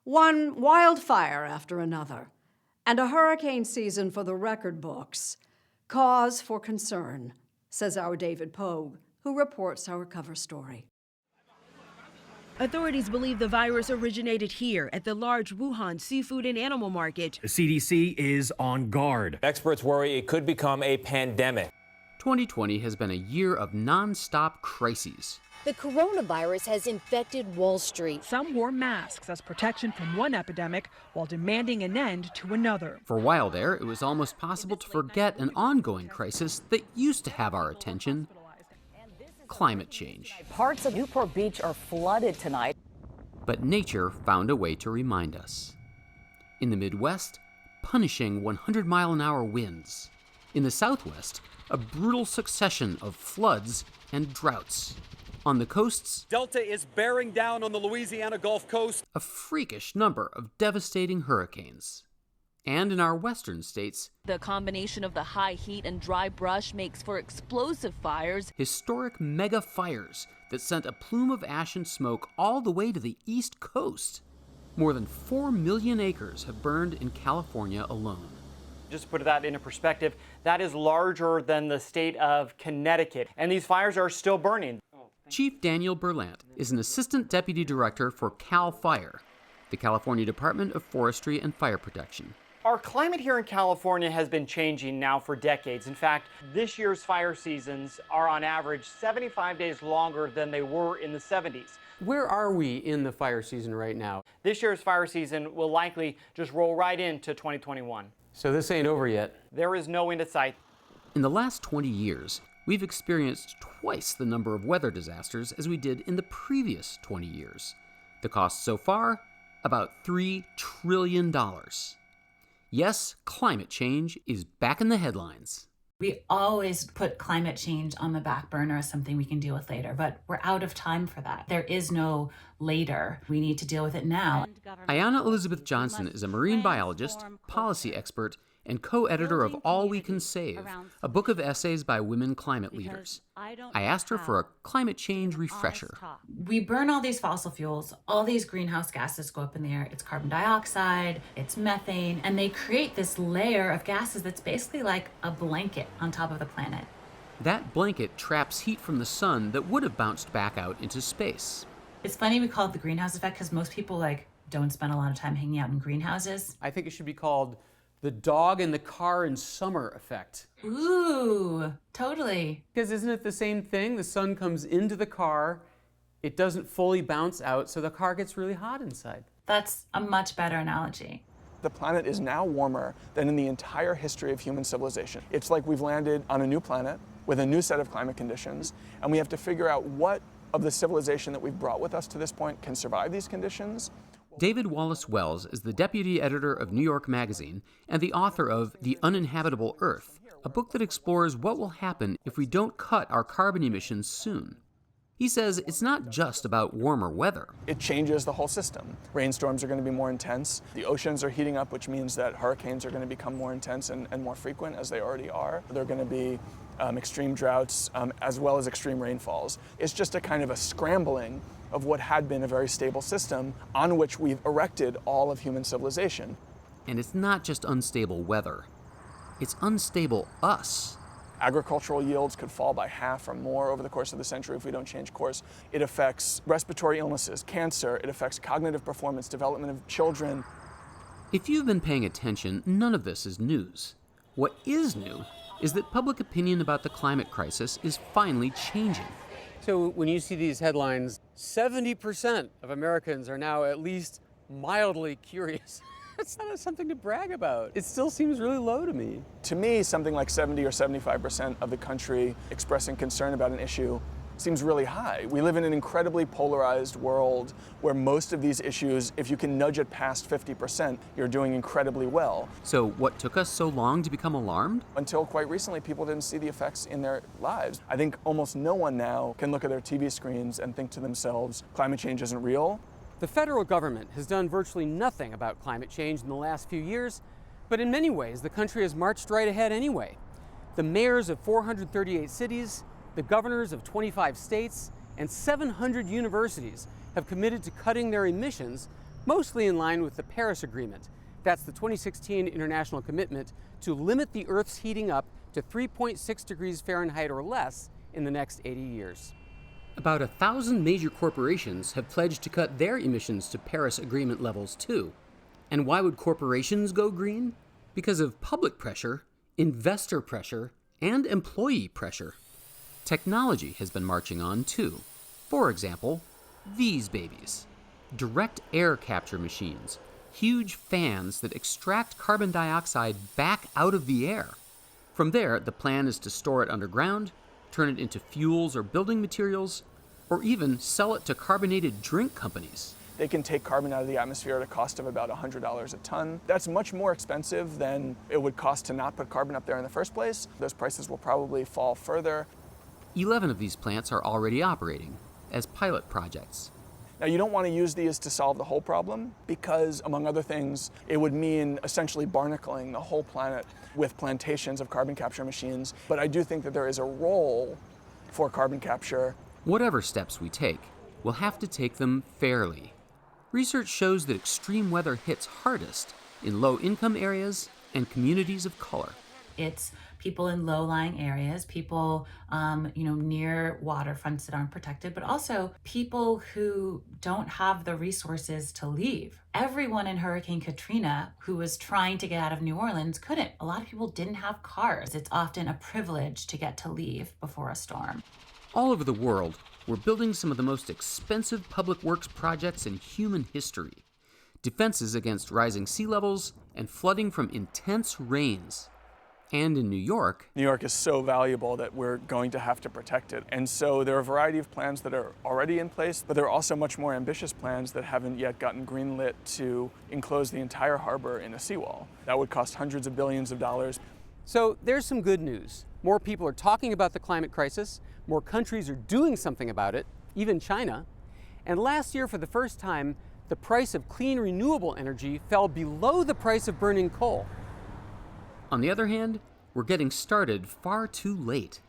one wildfire after another, and a hurricane season for the record books. Cause for concern, says our David Pogue, who reports our cover story. Authorities believe the virus originated here at the large Wuhan seafood and animal market. The CDC is on guard. Experts worry it could become a pandemic. 2020 has been a year of non-stop crises. The coronavirus has infected Wall Street. Some wore masks as protection from one epidemic while demanding an end to another. For a while there, it was almost possible to forget an ongoing crisis that used to have our attention: climate change. Parts of Newport Beach are flooded tonight. But nature found a way to remind us. In the Midwest, punishing 100-mile-an-hour winds. In the Southwest, a brutal succession of floods and droughts. On the coasts, Delta is bearing down on the Louisiana Gulf Coast. A freakish number of devastating hurricanes. And in our western states, the combination of the high heat and dry brush makes for explosive fires. Historic mega fires that sent a plume of ash and smoke all the way to the East Coast. More than 4 million acres have burned in California alone. Just to put that into perspective, that is larger than the state of Connecticut, and these fires are still burning. Chief Daniel Berlant is an assistant deputy director for CAL FIRE, the California Department of Forestry and Fire Protection. Our climate here in California has been changing now for decades. In fact, this year's fire seasons are on average 75 days longer than they were in the 70s. Where are we in the fire season right now? This year's fire season will likely just roll right into 2021. So this ain't over yet. There is no end in sight. In the last 20 years, we've experienced twice the number of weather disasters as we did in the previous 20 years. The cost so far, about $3 trillion. Yes, climate change is back in the headlines. We always put climate change on the back burner as something we can deal with later, but we're out of time for that. There is no later. We need to deal with it now. Ayanna Elizabeth Johnson is a marine biologist, policy expert, and co-editor of All We Can Save, a book of essays by women climate leaders. I asked her for a climate change refresher. We burn all these fossil fuels, all these greenhouse gases go up in the air. It's carbon dioxide, it's methane, and they create this layer of gases that's basically like a blanket on top of the planet. That blanket traps heat from the sun that would have bounced back out into space. It's funny we call it the greenhouse effect because most people don't spend a lot of time hanging out in greenhouses. I think it should be called the dog in the car in summer effect. Ooh, totally. Because isn't it the same thing? The sun comes into the car, it doesn't fully bounce out, so the car gets really hot inside. That's a much better analogy. The planet is now warmer than in the entire history of human civilization. It's like we've landed on a new planet with a new set of climate conditions, and we have to figure out what of the civilization that we've brought with us to this point can survive these conditions. David Wallace Wells is the deputy editor of New York Magazine and the author of The Uninhabitable Earth, a book that explores what will happen if we don't cut our carbon emissions soon. He says it's not just about warmer weather. It changes the whole system. Rainstorms are going to be more intense. The oceans are heating up, which means that hurricanes are going to become more intense and more frequent, as they already are. They're going to be extreme droughts, as well as extreme rainfalls. It's just a kind of a scrambling of what had been a very stable system on which we've erected all of human civilization. And it's not just unstable weather. It's unstable us. Agricultural yields could fall by half or more over the course of the century if we don't change course. It affects respiratory illnesses, cancer, it affects cognitive performance, development of children. If you've been paying attention, none of this is news. What is new is that public opinion about the climate crisis is finally changing. So when you see these headlines, 70% of Americans are now at least mildly curious. That's not something to brag about. It still seems really low to me. To me, something like 70 or 75% of the country expressing concern about an issue seems really high. We live in an incredibly polarized world where most of these issues, if you can nudge it past 50%, you're doing incredibly well. So what took us so long to become alarmed? Until quite recently, people didn't see the effects in their lives. I think almost no one now can look at their TV screens and think to themselves, climate change isn't real. The federal government has done virtually nothing about climate change in the last few years, but in many ways, the country has marched right ahead anyway. The mayors of 438 cities, the governors of 25 states, and 700 universities have committed to cutting their emissions mostly in line with the Paris Agreement. That's the 2016 international commitment to limit the Earth's heating up to 3.6 degrees Fahrenheit or less in the next 80 years. About 1,000 major corporations have pledged to cut their emissions to Paris Agreement levels too. And why would corporations go green? Because of public pressure, investor pressure, and employee pressure. Technology has been marching on too. For example, these babies. Direct air capture machines, huge fans that extract carbon dioxide back out of the air. From there, the plan is to store it underground, turn it into fuels or building materials, or even sell it to carbonated drink companies. They can take carbon out of the atmosphere at a cost of about $100 a ton. That's much more expensive than it would cost to not put carbon up there in the first place. Those prices will probably fall further. 11 of these plants are already operating as pilot projects. Now, you don't want to use these to solve the whole problem because, among other things, it would mean essentially barnacling the whole planet with plantations of carbon capture machines. But I do think that there is a role for carbon capture. Whatever steps we take, we'll have to take them fairly. Research shows that extreme weather hits hardest in low-income areas and communities of color. It's people in low-lying areas, people near waterfronts that aren't protected, but also people who don't have the resources to leave. Everyone in Hurricane Katrina who was trying to get out of New Orleans couldn't. A lot of people didn't have cars. It's often a privilege to get to leave before a storm. All over the world, we're building some of the most expensive public works projects in human history. Defenses against rising sea levels and flooding from intense rains. And in New York is so valuable that we're going to have to protect it. And so there are a variety of plans that are already in place, but there are also much more ambitious plans that haven't yet gotten greenlit to enclose the entire harbor in a seawall. That would cost hundreds of billions of dollars. So there's some good news. More people are talking about the climate crisis. More countries are doing something about it, even China. And last year, for the first time, the price of clean renewable energy fell below the price of burning coal. On the other hand, we're getting started far too late.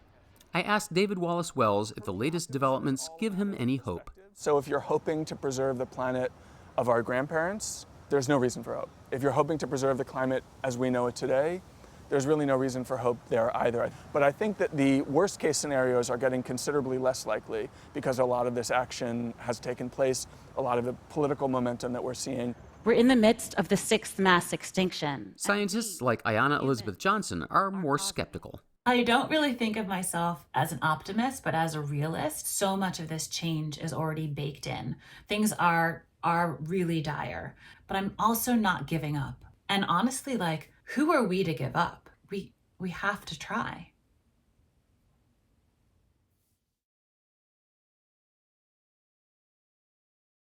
I asked David Wallace Wells if the latest developments give him any hope. So if you're hoping to preserve the planet of our grandparents, there's no reason for hope. If you're hoping to preserve the climate as we know it today, there's really no reason for hope there either. But I think that the worst case scenarios are getting considerably less likely because a lot of this action has taken place, a lot of the political momentum that we're seeing. We're in the midst of the sixth mass extinction. Scientists like Ayanna Elizabeth Johnson are more skeptical. I don't really think of myself as an optimist, but as a realist. So much of this change is already baked in. Things are really dire, but I'm also not giving up. And honestly, who are we to give up? We have to try.